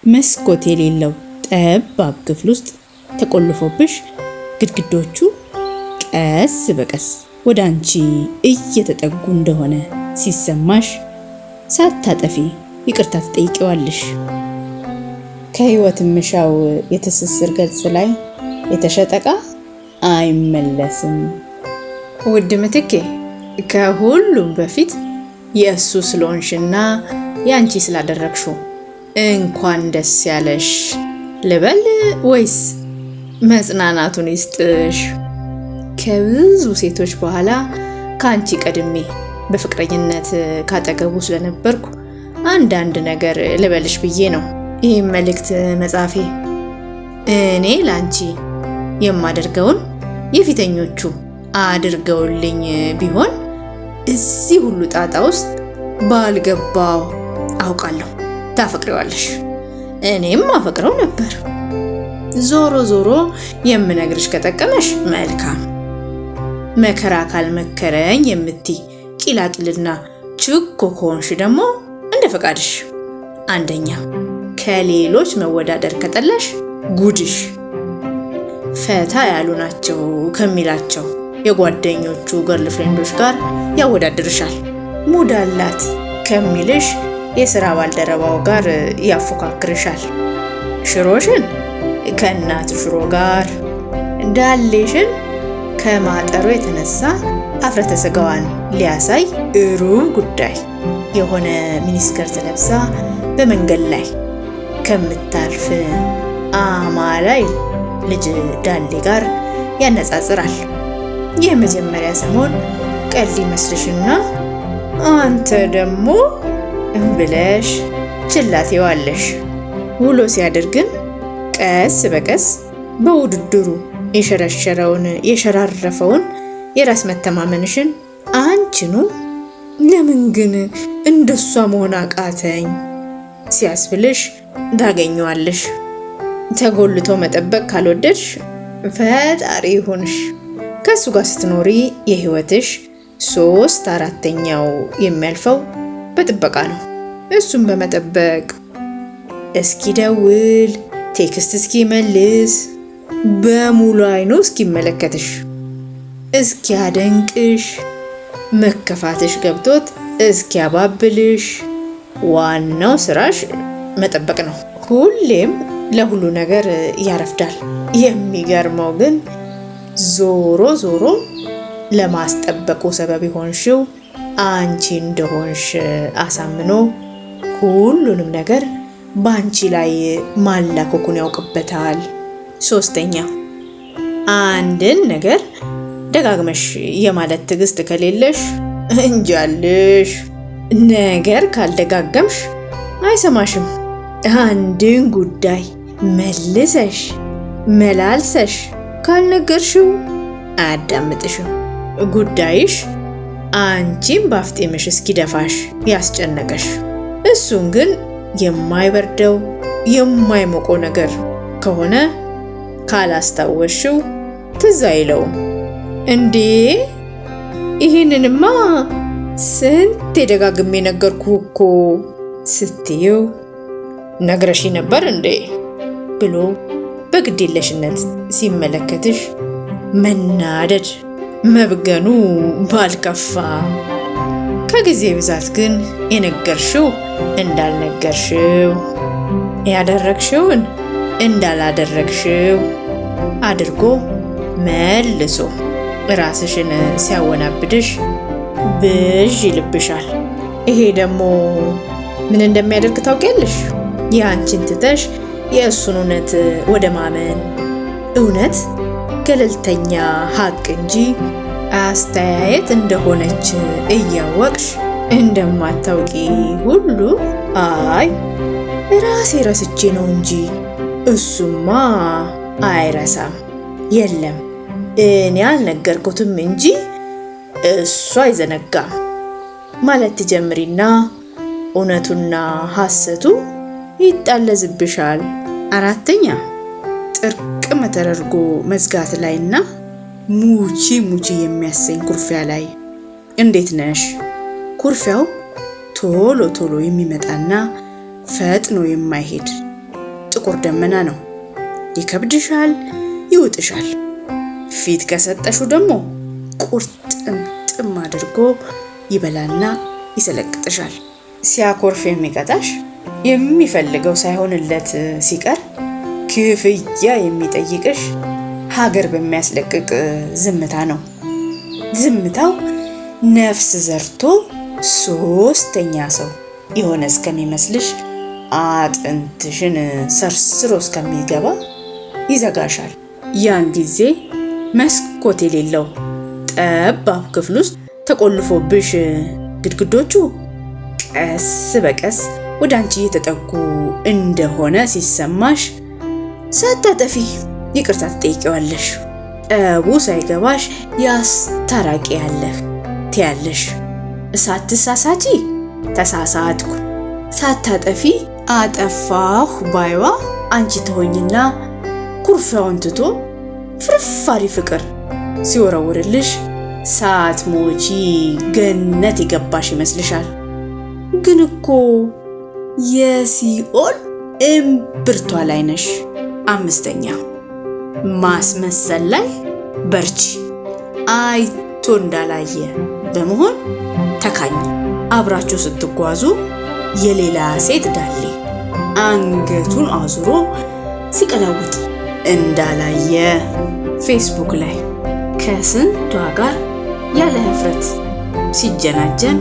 መስኮት የሌለው ጠባብ ክፍል ውስጥ ተቆልፎብሽ ግድግዳዎቹ ቀስ በቀስ ወደ አንቺ እየተጠጉ እንደሆነ ሲሰማሽ ሳታጠፊ ይቅርታ ትጠይቂዋለሽ። ከህይወት ምሻው የትስስር ገጽ ላይ የተሸጠ ዕቃ አይመለስም። ውድ ምትኬ፣ ከሁሉም በፊት የእሱ ስለሆንሽና ያንቺ ስላደረግሽው እንኳን ደስ ያለሽ ልበል ወይስ መጽናናቱን ይስጥሽ? ከብዙ ሴቶች በኋላ ከአንቺ ቀድሜ በፍቅረኝነት ካጠገቡ ስለነበርኩ አንዳንድ ነገር ልበልሽ ብዬ ነው ይህም መልእክት መጻፌ። እኔ ላንቺ የማደርገውን የፊተኞቹ አድርገውልኝ ቢሆን እዚህ ሁሉ ጣጣ ውስጥ ባልገባው አውቃለሁ። ታፈቅሪዋለሽ፣ እኔም አፈቅረው ነበር። ዞሮ ዞሮ የምነግርሽ ከጠቀመሽ መልካም፣ መከራ ካልመከረኝ የምትይ ቂላቂልና ችኮ ከሆንሽ ደግሞ እንደ ፈቃድሽ። አንደኛ፣ ከሌሎች መወዳደር ከጠላሽ ጉድሽ። ፈታ ያሉ ናቸው ከሚላቸው የጓደኞቹ ገርል ፍሬንዶች ጋር ያወዳድርሻል። ሙድ አላት ከሚልሽ የሥራ ባልደረባው ጋር ያፎካክርሻል። ሽሮሽን ከእናት ሽሮ ጋር፣ ዳሌሽን ከማጠሩ የተነሳ አፍረተ ስጋዋን ሊያሳይ ሩብ ጉዳይ የሆነ ሚኒስከርት ለብሳ በመንገድ ላይ ከምታልፍ አማላይ ልጅ ዳሌ ጋር ያነጻጽራል። የመጀመሪያ ሰሞን ቀልድ ይመስልሽና አንተ ደግሞ ብለሽ ችላቴዋለሽ። ውሎ ሲያድር ግን ቀስ በቀስ በውድድሩ የሸረሸረውን የሸራረፈውን የራስ መተማመንሽን አንቺኑ ለምን ግን እንደሷ መሆን አቃተኝ ሲያስብልሽ ታገኘዋለሽ። ተጎልቶ መጠበቅ ካልወደድሽ ፈጣሪ ይሁንሽ። ከሱ ጋር ስትኖሪ የህይወትሽ 3/4ኛው የሚያልፈው በጥበቃ ነው። እሱም በመጠበቅ እስኪደውል፣ ቴክስት እስኪመልስ፣ በሙሉ አይኑ እስኪመለከትሽ፣ እስኪያደንቅሽ፣ መከፋትሽ ገብቶት እስኪያባብልሽ። ዋናው ስራሽ መጠበቅ ነው። ሁሌም ለሁሉ ነገር ያረፍዳል። የሚገርመው ግን ዞሮ ዞሮ ለማስጠበቁ ሰበብ የሆንሽው አንቺ እንደሆንሽ አሳምኖ ሁሉንም ነገር በአንቺ ላይ ማላኮኩን ያውቅበታል። 3ኛ፣ አንድን ነገር ደጋግመሽ የማለት ትዕግስት ከሌለሽ እንጃልሽ። ነገር ካልደጋገምሽ አይሰማሽም። አንድን ጉዳይ መልሰሽ መላልሰሽ ካልነገርሽው አያዳምጥሽም። ጉዳይሽ አንቺም ባፍጤምሽ እስኪደፋሽ ያስጨነቀሽ። እሱን ግን የማይበርደው የማይሞቀው ነገር ከሆነ ካላስታወሽው ትዝ አይለውም። እንዴ ይህንንማ ስንት ደጋግሜ ነገርኩህ እኮ ስትይው ነግረሽ ነበር እንዴ ብሎ በግዴለሽነት ሲመለከትሽ መናደድ መብገኑ ባልከፋ። ከጊዜ ብዛት ግን የነገርሽው እንዳልነገርሽው፣ ያደረግሽውን እንዳላደረግሽው አድርጎ መልሶ ራስሽን ሲያወናብድሽ ብዥ ይልብሻል። ይሄ ደግሞ ምን እንደሚያደርግ ታውቂያለሽ? የአንቺን ትተሽ የእሱን እውነት ወደ ማመን፣ እውነት ገለልተኛ ሀቅ እንጂ አስተያየት እንደሆነች እያወቅሽ እንደማታውቂ ሁሉ አይ ራሴ ረስቼ ነው እንጂ እሱማ አይረሳም፣ የለም እኔ አልነገርኩትም እንጂ እሱ አይዘነጋም ማለት ትጀምሪና እውነቱና ሐሰቱ ይጣለዝብሻል። 4ኛ፣ ጥርቅም ተደርጎ መዝጋት ላይና ሙቺ የሚያሰኝ ኩርፊያ ላይ። እንዴት ነሽ? ኩርፊያው ቶሎ ቶሎ የሚመጣና ፈጥኖ የማይሄድ ጥቁር ደመና ነው። ይከብድሻል፣ ይውጥሻል። ፊት ከሰጠሹ ደግሞ ቁርጥምጥም አድርጎ ይበላና ይሰለቅጥሻል። ሲያኮርፍ የሚቀጣሽ የሚፈልገው ሳይሆንለት ሲቀር ክፍያ የሚጠይቅሽ ሀገር በሚያስለቅቅ ዝምታ ነው። ዝምታው ነፍስ ዘርቶ ሶስተኛ ሰው የሆነ እስከሚመስልሽ አጥንትሽን ሰርስሮ እስከሚገባ ይዘጋሻል። ያን ጊዜ መስኮት የሌለው ጠባብ ክፍል ውስጥ ተቆልፎብሽ ግድግዶቹ ቀስ በቀስ ወደ አንቺ እየተጠጉ እንደሆነ ሲሰማሽ ሳታጠፊ ይቅርታ ትጠይቂዋለሽ። ጠቡ ሳይገባሽ ያስታራቂ ያለህ ትያለሽ። ሳትሳሳቺ ተሳሳትኩ፣ ሳታጠፊ አጠፋሁ ባይዋ አንቺ ትሆኝና ኩርፊያውን ትቶ ፍርፋሪ ፍቅር ሲወረውርልሽ ሳትሞቺ ገነት የገባሽ ይመስልሻል። ግን እኮ የሲኦል እምብርቷ ላይ ነሽ። 5ኛ ማስመሰል ላይ በርቺ። አይቶ እንዳላየ በመሆን ተካኝ። አብራችሁ ስትጓዙ የሌላ ሴት ዳሌ አንገቱን አዙሮ ሲቀላውጥ እንዳላየ ፌስቡክ ላይ ከስንቷ ጋር ያለ ህፍረት ሲጀናጀን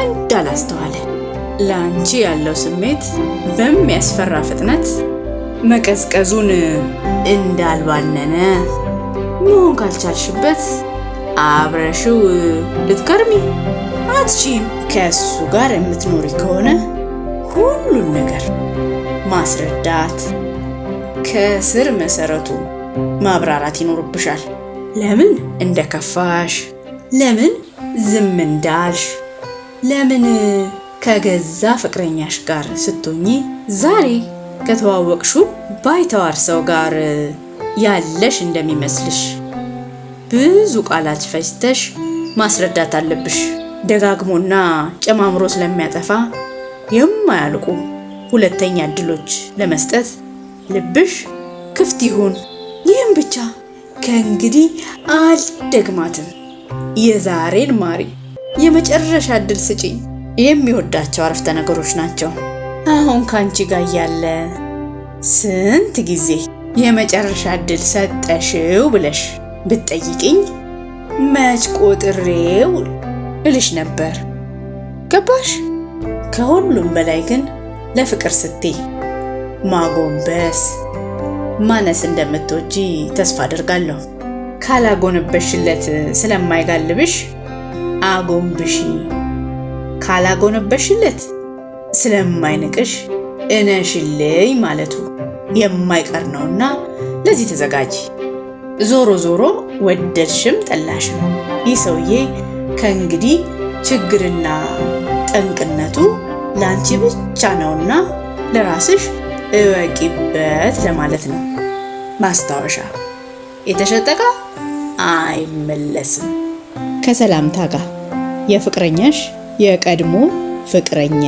እንዳላስተዋለ ላንቺ ያለው ስሜት በሚያስፈራ ፍጥነት መቀዝቀዙን እንዳልባነነ መሆን ካልቻልሽበት አብረሽው ልትከርሚ አትችይም። ከሱ ጋር የምትኖሪ ከሆነ ሁሉን ነገር ማስረዳት ከስር መሰረቱ ማብራራት ይኖርብሻል። ለምን እንደከፋሽ፣ ለምን ዝም እንዳልሽ፣ ለምን ከገዛ ፍቅረኛሽ ጋር ስትሆኚ ዛሬ ከተዋወቅሽው ባይተዋር ሰው ጋር ያለሽ እንደሚመስልሽ ብዙ ቃላት ፈጅተሽ ማስረዳት አለብሽ። ደጋግሞና ጨማምሮ ስለሚያጠፋ የማያልቁ ሁለተኛ እድሎች ለመስጠት ልብሽ ክፍት ይሁን። ይህም ብቻ ከእንግዲህ አልደግማትም። የዛሬን ማሪ፣ የመጨረሻ እድል ስጪኝ የሚወዳቸው አረፍተ ነገሮች ናቸው። አሁን ካንቺ ጋር ያለ ስንት ጊዜ የመጨረሻ እድል ሰጠሽው ብለሽ ብትጠይቅኝ መች ቆጥሬው እልሽ ነበር። ገባሽ? ከሁሉም በላይ ግን ለፍቅር ስትይ ማጎንበስ ማነስ እንደምትወጂ ተስፋ አደርጋለሁ። ካላጎነበሽለት ስለማይጋልብሽ አጎንብሺ፣ ካላጎነበሽለት ስለማይንቅሽ እነሽልኝ ማለቱ የማይቀር ነውና ለዚህ ተዘጋጂ። ዞሮ ዞሮ ወደድሽም ጠላሽም ይህ ሰውዬ ከእንግዲህ ችግርና ጠንቅነቱ ላንቺ ብቻ ነውና ለራስሽ እወቂበት ለማለት ነው። ማስታወሻ፣ የተሸጠቃ አይመለስም። ከሰላምታ ጋር የፍቅረኛሽ የቀድሞ ፍቅረኛ